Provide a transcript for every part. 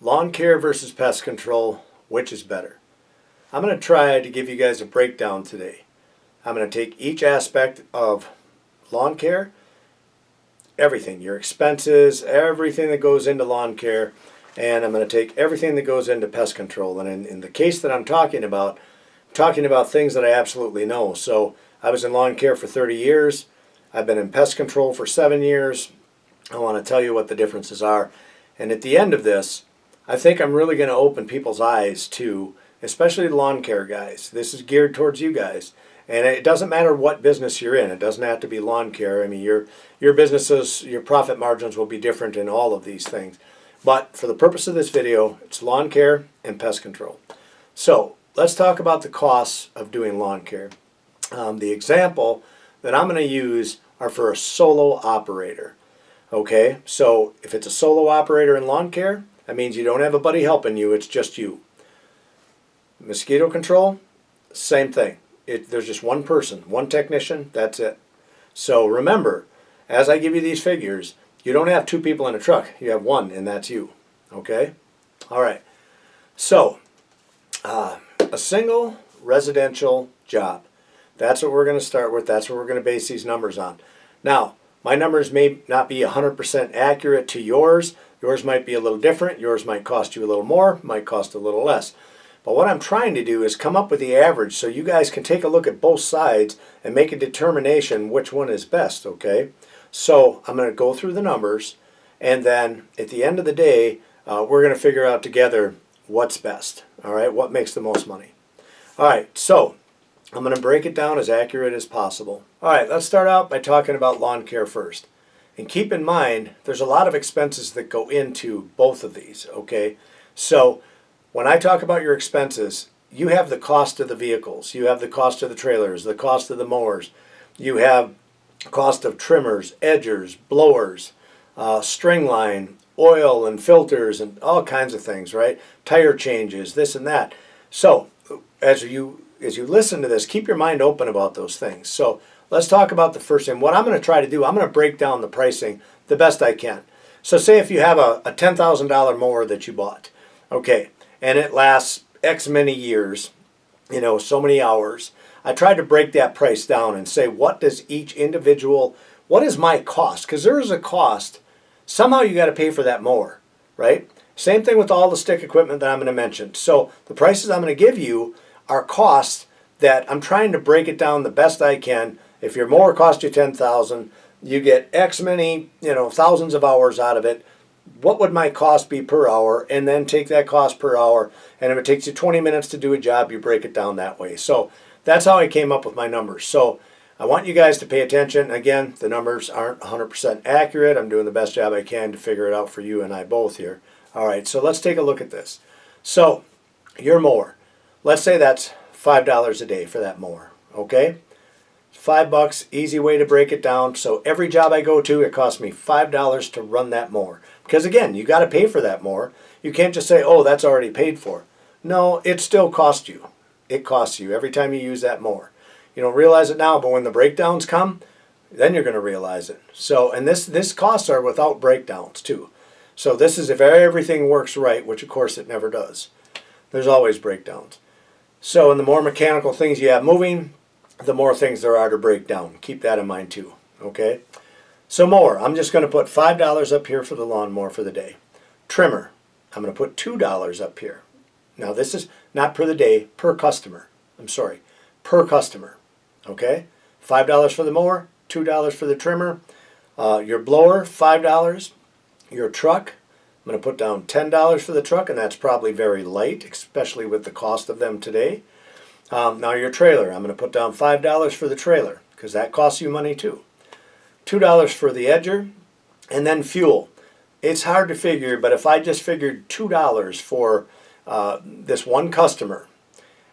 Lawn care versus pest control, which is better? I'm going to try to give you guys a breakdown today. I'm going to take each aspect of lawn care, everything, your expenses, everything that goes into lawn care, and I'm going to take everything that goes into pest control. And in the case that I'm talking about things that I absolutely know. So I was in lawn care for 30 years. I've been in pest control for 7 years. I want to tell you what the differences are. And at the end of this, I think I'm really going to open people's eyes to, especially lawn care guys. This is geared towards you guys. And it doesn't matter what business you're in. It doesn't have to be lawn care. I mean, your businesses, your profit margins will be different in all of these things. But for the purpose of this video, it's lawn care and pest control. So let's talk about the costs of doing lawn care. The example that I'm going to use are for a solo operator. Okay, so if it's a solo operator in lawn care, that means you don't have a buddy helping you, it's just you. Mosquito control, same thing. There's just one person, one technician, that's it. So remember, as I give you these figures, you don't have two people in a truck, you have one, and that's you. Okay? All right. So, a single residential job. That's what we're going to start with. That's what we're going to base these numbers on. Now, my numbers may not be 100% accurate to yours. Yours might be a little different. Yours might cost you a little more, might cost a little less. But what I'm trying to do is come up with the average so you guys can take a look at both sides and make a determination which one is best, okay? So I'm going to go through the numbers, and then at the end of the day, we're going to figure out together what's best, all right? What makes the most money. All right, so I'm going to break it down as accurate as possible. All right, let's start out by talking about lawn care first. And keep in mind, there's a lot of expenses that go into both of these, okay? So when I talk about your expenses, you have the cost of the vehicles, you have the cost of the trailers, the cost of the mowers, you have cost of trimmers, edgers, blowers, string line, oil and filters and all kinds of things, right? Tire changes, this and that. So as you listen to this, keep your mind open about those things. So let's talk about the first thing. What I'm going to try to do, I'm going to break down the pricing the best I can. So say if you have a $10,000 mower that you bought, okay, and it lasts X many years, you know, so many hours, I tried to break that price down and say, what does each individual, what is my cost? Because there is a cost. Somehow you got to pay for that mower, right? Same thing with all the stick equipment that I'm going to mention. So the prices I'm going to give you are costs that I'm trying to break it down the best I can. If your mower costs you $10,000, you get X many, you know, thousands of hours out of it. What would my cost be per hour? And then take that cost per hour. And if it takes you 20 minutes to do a job, you break it down that way. So that's how I came up with my numbers. So I want you guys to pay attention. Again, the numbers aren't 100% accurate. I'm doing the best job I can to figure it out for you and I both here. All right, so let's take a look at this. So your mower, let's say that's $5 a day for that mower, okay? $5, easy way to break it down. So every job I go to, it costs me $5 to run that mower. Because again, you got to pay for that mower. You can't just say, oh, that's already paid for. No, it still costs you. It costs you every time you use that mower. You don't realize it now, but when the breakdowns come, then you're going to realize it. So, and this costs are without breakdowns too. So this is if everything works right, which of course it never does. There's always breakdowns. So, and the more mechanical things you have moving, the more things there are to break down. Keep that in mind too, okay? So mower, I'm just going to put $5 up here for the lawnmower for the day. Trimmer, I'm going to put $2 up here. Now this is not per the day, per customer. I'm sorry, per customer, okay? $5 for the mower, $2 for the trimmer. Your blower, $5. Your truck, I'm going to put down $10 for the truck, and that's probably very light, especially with the cost of them today. Now your trailer, I'm going to put down $5 for the trailer, because that costs you money too. $2 for the edger, and then fuel. It's hard to figure, but if I just figured $2 for this one customer,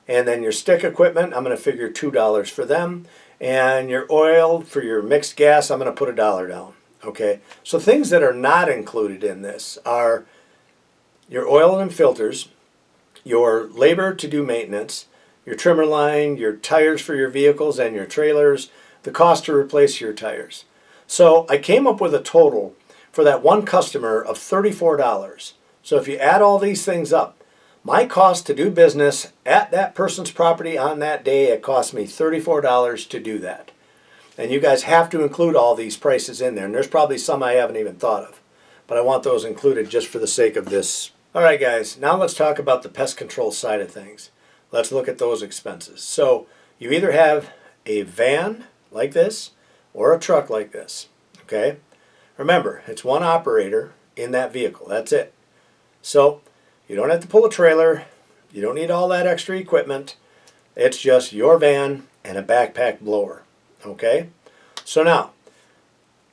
and then your stick equipment, I'm going to figure $2 for them, and your oil for your mixed gas, I'm going to put $1 down. Okay, so things that are not included in this are your oil and filters, your labor to do maintenance, your trimmer line, your tires for your vehicles and your trailers, the cost to replace your tires. So I came up with a total for that one customer of $34. So if you add all these things up, my cost to do business at that person's property on that day, it cost me $34 to do that. And you guys have to include all these prices in there. And there's probably some I haven't even thought of. But I want those included just for the sake of this. All right, guys, now let's talk about the pest control side of things. Let's look at those expenses. So you either have a van like this or a truck like this, okay? Remember, it's one operator in that vehicle. That's it. So you don't have to pull a trailer. You don't need all that extra equipment. It's just your van and a backpack blower, okay? So now,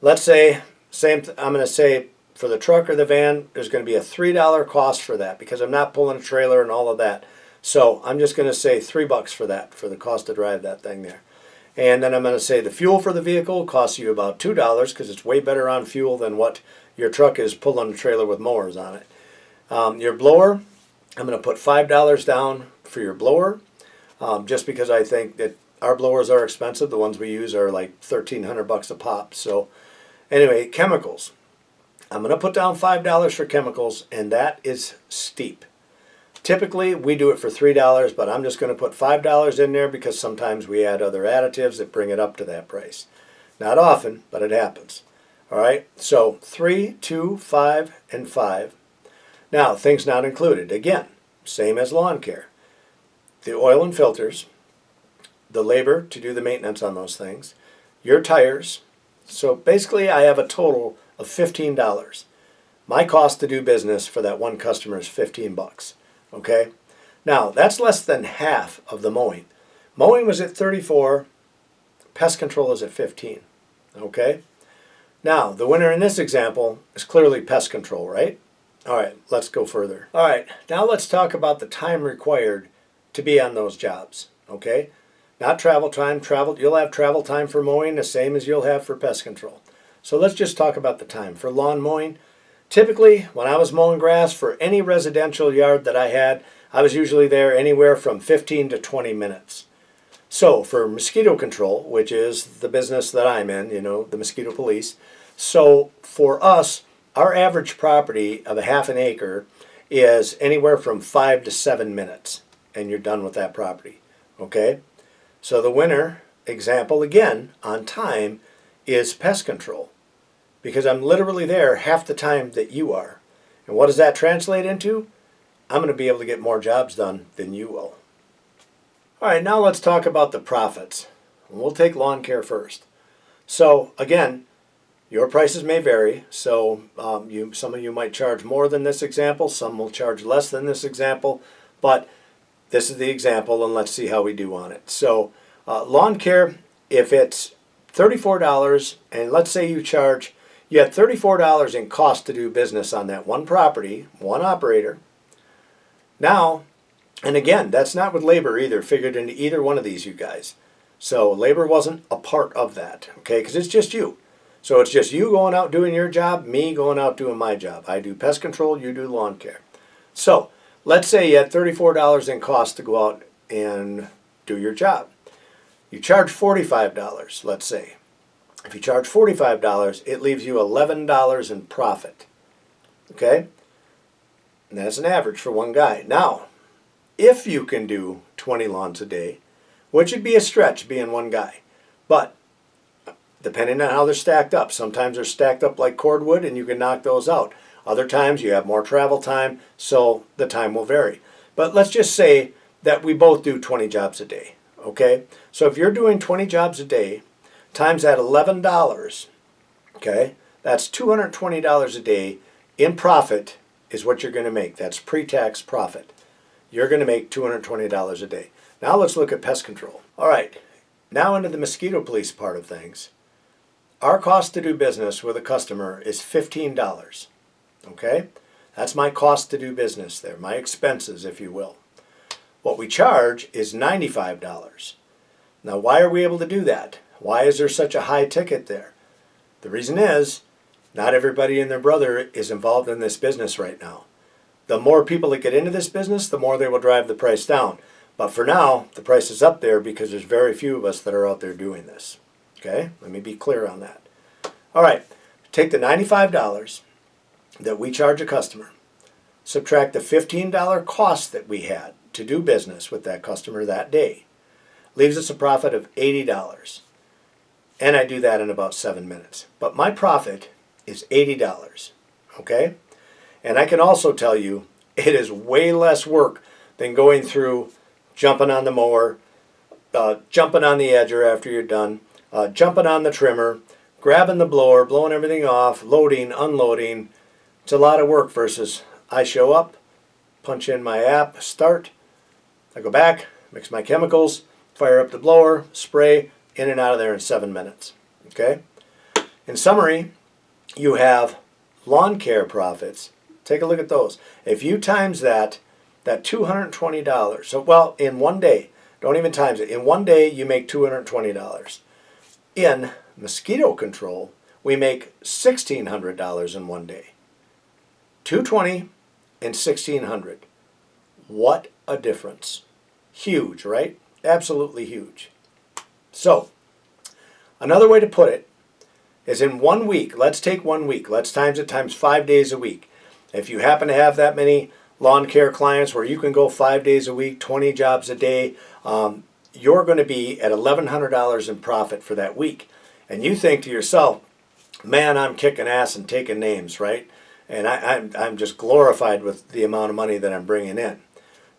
let's say, I'm going to say for the truck or the van, there's going to be a $3 cost for that because I'm not pulling a trailer and all of that. So I'm just going to say $3 for that, for the cost to drive that thing there. And then I'm going to say the fuel for the vehicle costs you about $2 because it's way better on fuel than what your truck is pulling a trailer with mowers on it. Your blower, I'm going to put $5 down for your blower just because I think that our blowers are expensive. The ones we use are like $1,300 a pop. So anyway, chemicals. I'm going to put down $5 for chemicals, and that is steep. Typically, we do it for $3, but I'm just going to put $5 in there because sometimes we add other additives that bring it up to that price. Not often, but it happens. All right, so 3, 2, 5, and 5. Now, things not included. Again, same as lawn care. The oil and filters, the labor to do the maintenance on those things, your tires. So basically, I have a total of $15. My cost to do business for that one customer is $15. Okay? Now, that's less than half of the mowing. Mowing was at 34, pest control is at 15. Okay? Now, the winner in this example is clearly pest control, right? All right, let's go further. All right, now let's talk about the time required to be on those jobs, okay? Not travel time. You'll have travel time for mowing the same as you'll have for pest control. So let's just talk about the time. For lawn mowing, typically when I was mowing grass for any residential yard that I had, I was usually there anywhere from 15 to 20 minutes. So for mosquito control, which is the business that I'm in, the mosquito police, so for us, our average property of a half an acre is anywhere from 5 to 7 minutes, and you're done with that property, okay? So the winner, example again, on time, is pest control, because I'm literally there half the time that you are. And what does that translate into? I'm going to be able to get more jobs done than you will. All right, now let's talk about the profits. We'll take lawn care first. So again, your prices may vary. So some of you might charge more than this example. Some will charge less than this example. But this is the example, and let's see how we do on it. So lawn care, if it's $34, and let's say you had $34 in cost to do business on that one property, one operator. Now, and again, that's not with labor either, figured into either one of these, you guys. So labor wasn't a part of that, okay, because it's just you. So it's just you going out doing your job, me going out doing my job. I do pest control, you do lawn care. So let's say you had $34 in cost to go out and do your job. You charge $45, let's say. If you charge $45, it leaves you $11 in profit, okay? And that's an average for one guy. Now, if you can do 20 lawns a day, which would be a stretch being one guy, but depending on how they're stacked up. Sometimes they're stacked up like cordwood and you can knock those out. Other times you have more travel time, so the time will vary. But let's just say that we both do 20 jobs a day, okay? So if you're doing 20 jobs a day, times that $11, okay? That's $220 a day in profit is what you're going to make. That's pre-tax profit. You're going to make $220 a day. Now let's look at pest control. All right, now into the mosquito police part of things. Our cost to do business with a customer is $15, okay? That's my cost to do business there, my expenses, if you will. What we charge is $95. Now, why are we able to do that? Why is there such a high ticket there? The reason is, not everybody and their brother is involved in this business right now. The more people that get into this business, the more they will drive the price down. But for now, the price is up there because there's very few of us that are out there doing this. Okay, let me be clear on that. All right, take the $95 that we charge a customer. subtract the $15 cost that we had to do business with that customer that day. Leaves us a profit of $80. And I do that in about 7 minutes. But my profit is $80, okay? And I can also tell you it is way less work than going through, jumping on the mower, jumping on the edger after you're done, jumping on the trimmer, grabbing the blower, blowing everything off, loading, unloading. It's a lot of work versus I show up, punch in my app, start, I go back, mix my chemicals, fire up the blower, spray, in and out of there in 7 minutes. Okay? In summary, you have lawn care profits. Take a look at those. If you times that $220, so well, in one day, don't even times it. In one day, you make $220. In mosquito control, we make $1,600 in one day. $220 and $1,600. What a difference. Huge, right? Absolutely huge. So, another way to put it is in 1 week, let's take 1 week, let's times it times 5 days a week. If you happen to have that many lawn care clients where you can go 5 days a week, 20 jobs a day, you're going to be at $1,100 in profit for that week. And you think to yourself, man, I'm kicking ass and taking names, right? And I'm just glorified with the amount of money that I'm bringing in.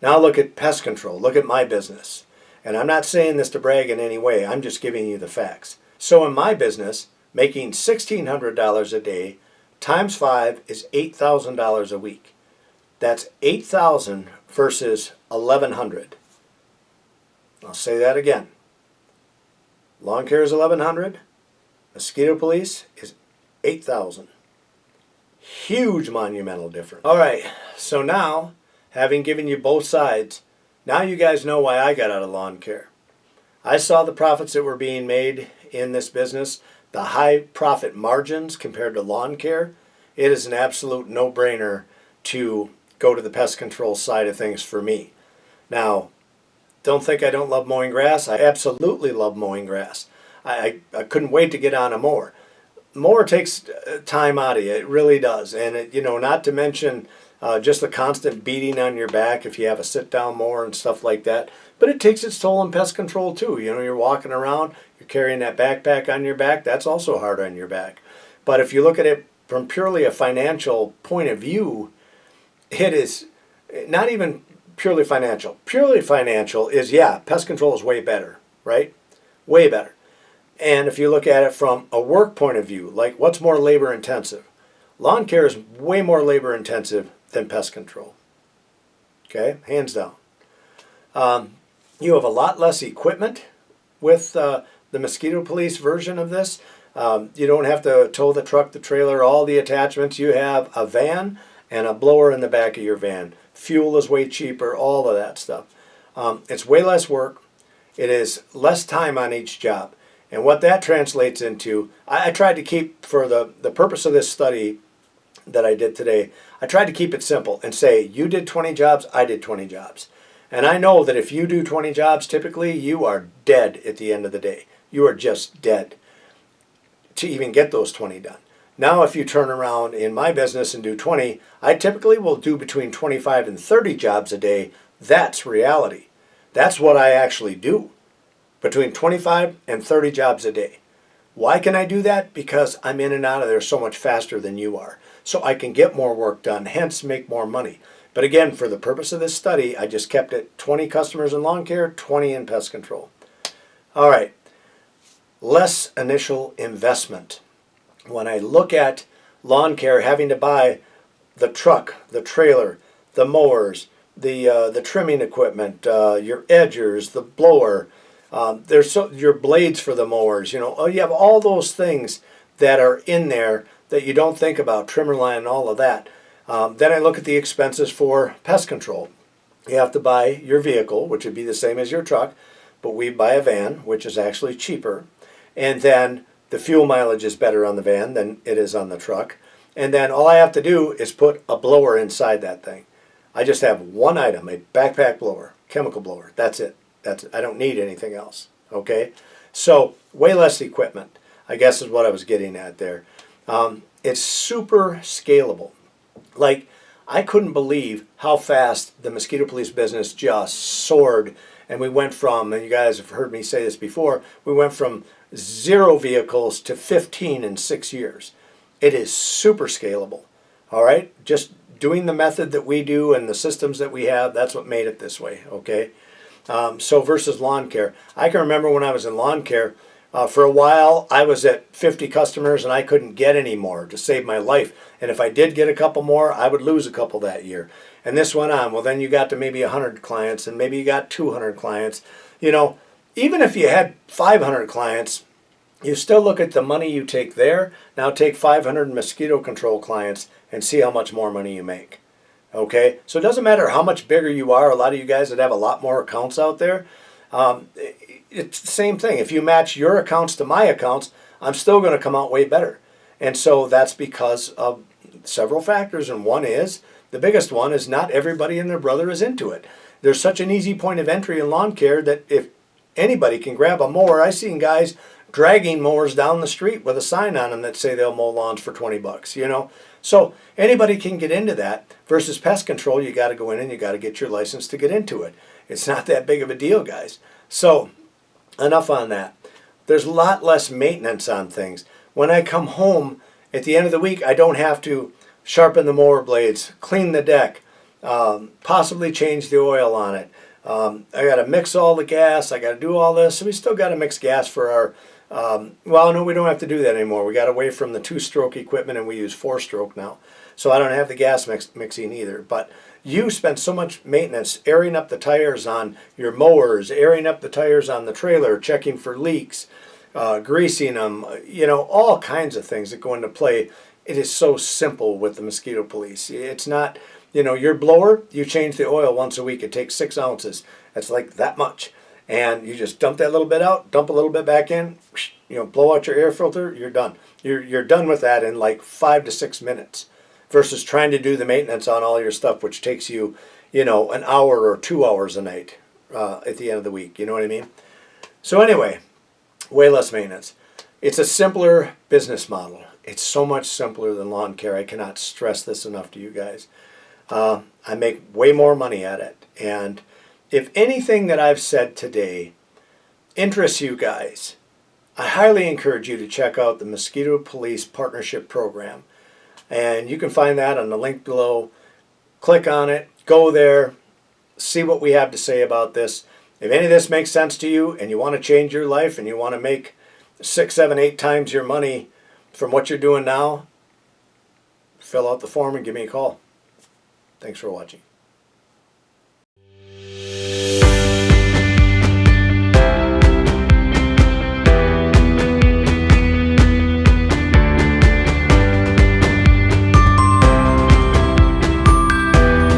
Now look at pest control. Look at my business. And I'm not saying this to brag in any way. I'm just giving you the facts. So in my business, making $1,600 a day times 5 is $8,000 a week. That's $8,000 versus $1,100. I'll say that again. Lawn care is $1,100. Mosquito police is $8,000. Huge monumental difference. All right, so now, having given you both sides, now you guys know why I got out of lawn care. I saw the profits that were being made in this business, the high profit margins compared to lawn care. It is an absolute no-brainer to go to the pest control side of things for me. Now, don't think I don't love mowing grass. I absolutely love mowing grass. I couldn't wait to get on a mower. Mower takes time out of you. It really does. And, not to mention just the constant beating on your back if you have a sit-down mower and stuff like that. But it takes its toll in pest control too. You're walking around, you're carrying that backpack on your back. That's also hard on your back. But if you look at it from purely a financial point of view, it is not even purely financial. Purely financial is, pest control is way better, right? Way better. And if you look at it from a work point of view, like what's more labor intensive? Lawn care is way more labor intensive than pest control. Okay, hands down. You have a lot less equipment with the mosquito police version of this. You don't have to tow the truck, the trailer, all the attachments. You have a van and a blower in the back of your van. Fuel is way cheaper, all of that stuff. It's way less work. It is less time on each job. And what that translates into, I tried to keep, for the purpose of this study that I did today, I tried to keep it simple and say, you did 20 jobs, I did 20 jobs. And I know that if you do 20 jobs, typically you are dead at the end of the day. You are just dead to even get those 20 done. Now if you turn around in my business and do 20, I typically will do between 25 and 30 jobs a day. That's reality. That's what I actually do. Between 25 and 30 jobs a day. Why can I do that? Because I'm in and out of there so much faster than you are. So I can get more work done, hence make more money. But again, for the purpose of this study, I just kept it 20 customers in lawn care, 20 in pest control. All right, less initial investment. When I look at lawn care, having to buy the truck, the trailer, the mowers, the trimming equipment, your edgers, the blower, your blades for the mowers, you have all those things that are in there that you don't think about, trimmer line and all of that. Then I look at the expenses for pest control. You have to buy your vehicle, which would be the same as your truck, but we buy a van, which is actually cheaper. And then the fuel mileage is better on the van than it is on the truck. And then all I have to do is put a blower inside that thing. I just have one item, a backpack blower, chemical blower. That's it. I don't need anything else. Okay? So way less equipment, I guess is what I was getting at there. It's super scalable. Like, I couldn't believe how fast the mosquito police business just soared. And we went from, and you guys have heard me say this before, we went from 0 vehicles to 15 in 6 years. It is super scalable. All right? Just doing the method that we do and the systems that we have, that's what made it this way. Okay? So versus lawn care. I can remember when I was in lawn care, for a while, I was at 50 customers and I couldn't get any more to save my life. And if I did get a couple more, I would lose a couple that year. And this went on. Well, then you got to maybe 100 clients and maybe you got 200 clients. You know, even if you had 500 clients, you still look at the money you take there. Now take 500 mosquito control clients and see how much more money you make. Okay? So it doesn't matter how much bigger you are. A lot of you guys that have a lot more accounts out there, it's the same thing. If you match your accounts to my accounts, I'm still going to come out way better. And so that's because of several factors. And one is, the biggest one is not everybody and their brother is into it. There's such an easy point of entry in lawn care that if anybody can grab a mower, I've seen guys dragging mowers down the street with a sign on them that say they'll mow lawns for 20 bucks, you know. So anybody can get into that. Versus pest control, you got to go in and you got to get your license to get into it. It's not that big of a deal, guys. So enough on that. There's a lot less maintenance on things. When I come home at the end of the week, I don't have to sharpen the mower blades, clean the deck, possibly change the oil on it. I got to mix all the gas. I got to do all this. So we still got to mix gas for our, well, no, we don't have to do that anymore. We got away from the 2-stroke equipment and we use 4-stroke now. So I don't have the gas mixing either. But you spend so much maintenance airing up the tires on your mowers, airing up the tires on the trailer, checking for leaks, greasing them, you know, all kinds of things that go into play. It is so simple with the mosquito police. It's not, you know, your blower, you change the oil once a week. It takes 6 ounces. That's like that much. And you just dump that little bit out, dump a little bit back in, you know, blow out your air filter, you're done. You're done with that in like 5 to 6 minutes. Versus trying to do the maintenance on all your stuff, which takes you, you know, an hour or 2 hours a night at the end of the week. You know what I mean? So anyway, way less maintenance. It's a simpler business model. It's so much simpler than lawn care. I cannot stress this enough to you guys. I make way more money at it. And if anything that I've said today interests you guys, I highly encourage you to check out the Mosquito Police Partnership Program. And you can find that on the link below. Click on it, go there, see what we have to say about this. If any of this makes sense to you and you want to change your life and you want to make 6, 7, 8 times your money from what you're doing now, fill out the form and give me a call. Thanks for watching.